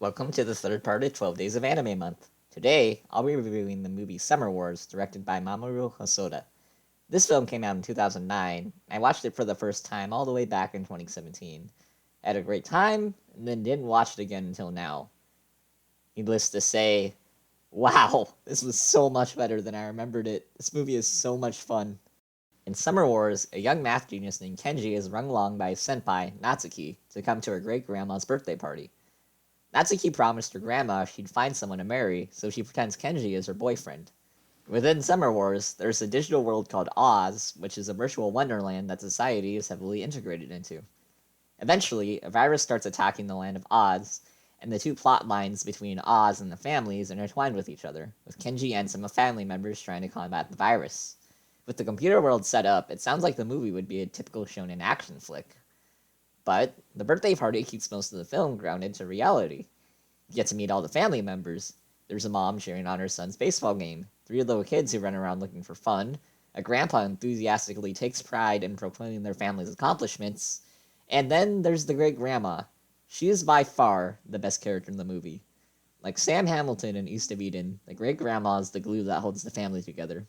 Welcome to the third part of 12 Days of Anime Month. Today, I'll be reviewing the movie Summer Wars, directed by Mamoru Hosoda. This film came out in 2009. I watched it for the first time all the way back in 2017. I had a great time, and then didn't watch it again until now. Needless to say, wow, this was so much better than I remembered it. This movie is so much fun. In Summer Wars, a young math genius named Kenji is rung along by his senpai, Natsuki, to come to her great-grandma's birthday party. Natsuki promised her grandma she'd find someone to marry, so she pretends Kenji is her boyfriend. Within Summer Wars, there's a digital world called Oz, which is a virtual wonderland that society is heavily integrated into. Eventually, a virus starts attacking the land of Oz, and the two plot lines between Oz and the families intertwine with each other, with Kenji and some family members trying to combat the virus. With the computer world set up, it sounds like the movie would be a typical shonen action flick. But the birthday party keeps most of the film grounded to reality. You get to meet all the family members. There's a mom cheering on her son's baseball game, three little kids who run around looking for fun, a grandpa enthusiastically takes pride in proclaiming their family's accomplishments, and then there's the great grandma. She is by far the best character in the movie. Like Sam Hamilton in East of Eden, the great grandma is the glue that holds the family together.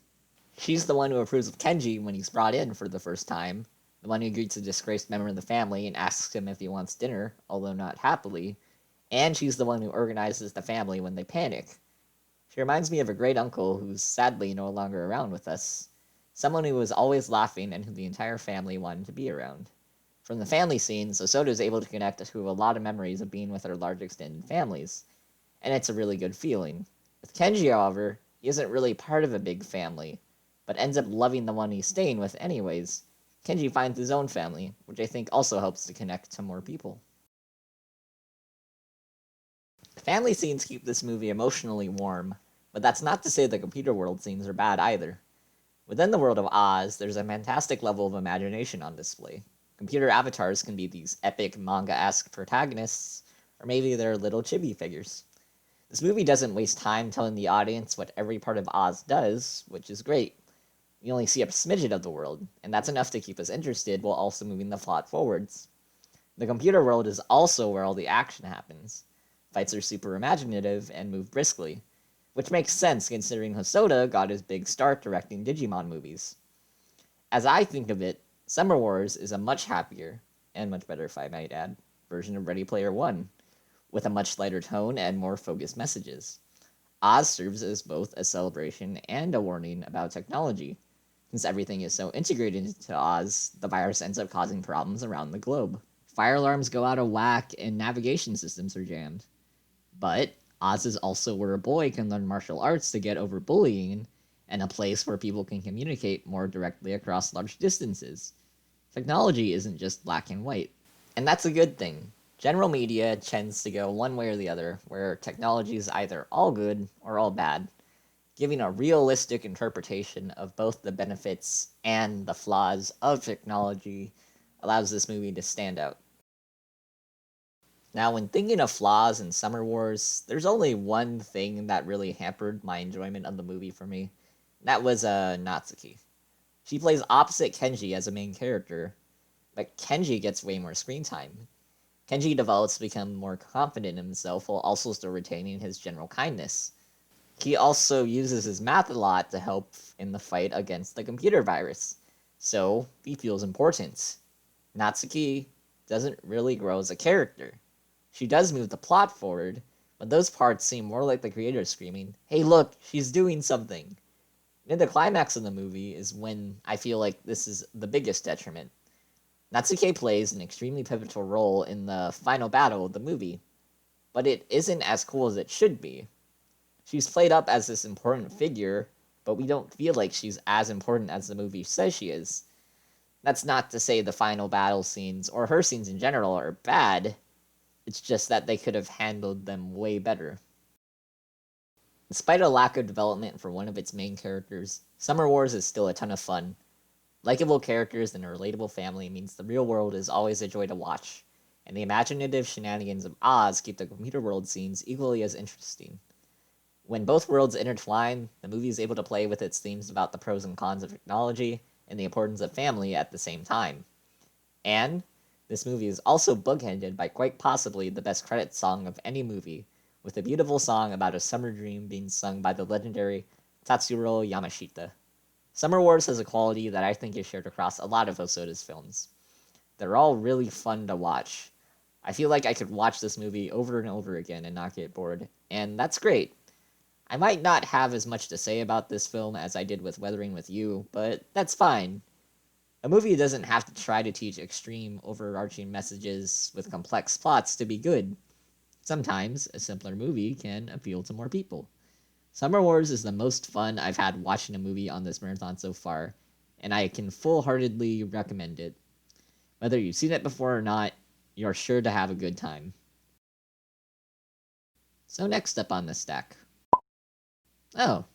She's the one who approves of Kenji when he's brought in for the first time, the one who greets a disgraced member of the family and asks him if he wants dinner, although not happily, and she's the one who organizes the family when they panic. She reminds me of a great uncle who's sadly no longer around with us, someone who was always laughing and who the entire family wanted to be around. From the family scenes, Osoda is able to connect to a lot of memories of being with her large extended families, and it's a really good feeling. With Kenji, however, he isn't really part of a big family, but ends up loving the one he's staying with anyways. Kenji finds his own family, which I think also helps to connect to more people. The family scenes keep this movie emotionally warm, but that's not to say the computer world scenes are bad either. Within the world of Oz, there's a fantastic level of imagination on display. Computer avatars can be these epic manga-esque protagonists, or maybe they're little chibi figures. This movie doesn't waste time telling the audience what every part of Oz does, which is great. We only see a smidgen of the world, and that's enough to keep us interested while also moving the plot forwards. The computer world is also where all the action happens. Fights are super imaginative and move briskly, which makes sense considering Hosoda got his big start directing Digimon movies. As I think of it, Summer Wars is a much happier, and much better if I might add, version of Ready Player One, with a much lighter tone and more focused messages. Oz serves as both a celebration and a warning about technology. Since everything is so integrated into Oz, the virus ends up causing problems around the globe. Fire alarms go out of whack and navigation systems are jammed. But Oz is also where a boy can learn martial arts to get over bullying, and a place where people can communicate more directly across large distances. Technology isn't just black and white. And that's a good thing. General media tends to go one way or the other, where technology is either all good or all bad. Giving a realistic interpretation of both the benefits and the flaws of technology allows this movie to stand out. Now, when thinking of flaws in Summer Wars, there's only one thing that really hampered my enjoyment of the movie for me. That was Natsuki. She plays opposite Kenji as a main character, but Kenji gets way more screen time. Kenji develops to become more confident in himself while also still retaining his general kindness. He also uses his math a lot to help in the fight against the computer virus, so he feels important. Natsuki doesn't really grow as a character. She does move the plot forward, but those parts seem more like the creator screaming, "Hey look, she's doing something!" Near the climax of the movie is when I feel like this is the biggest detriment. Natsuki plays an extremely pivotal role in the final battle of the movie, but it isn't as cool as it should be. She's played up as this important figure, but we don't feel like she's as important as the movie says she is. That's not to say the final battle scenes, or her scenes in general, are bad. It's just that they could have handled them way better. Despite a lack of development for one of its main characters, Summer Wars is still a ton of fun. Likeable characters and a relatable family means the real world is always a joy to watch, and the imaginative shenanigans of Oz keep the computer world scenes equally as interesting. When both worlds intertwine, the movie is able to play with its themes about the pros and cons of technology and the importance of family at the same time. And This movie is also bookended by quite possibly the best credit song of any movie, with a beautiful song about a summer dream being sung by the legendary Tatsuro Yamashita. Summer Wars has a quality that I think is shared across a lot of Hosoda's films. They're all really fun to watch. I feel like I could watch this movie over and over again and not get bored, and that's great. I might not have as much to say about this film as I did with Weathering with You, but that's fine. A movie doesn't have to try to teach extreme, overarching messages with complex plots to be good. Sometimes, a simpler movie can appeal to more people. Summer Wars is the most fun I've had watching a movie on this marathon so far, and I can full heartedly recommend it. Whether you've seen it before or not, you're sure to have a good time. So, next up on the stack. Oh,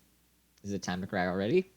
is it time to cry already?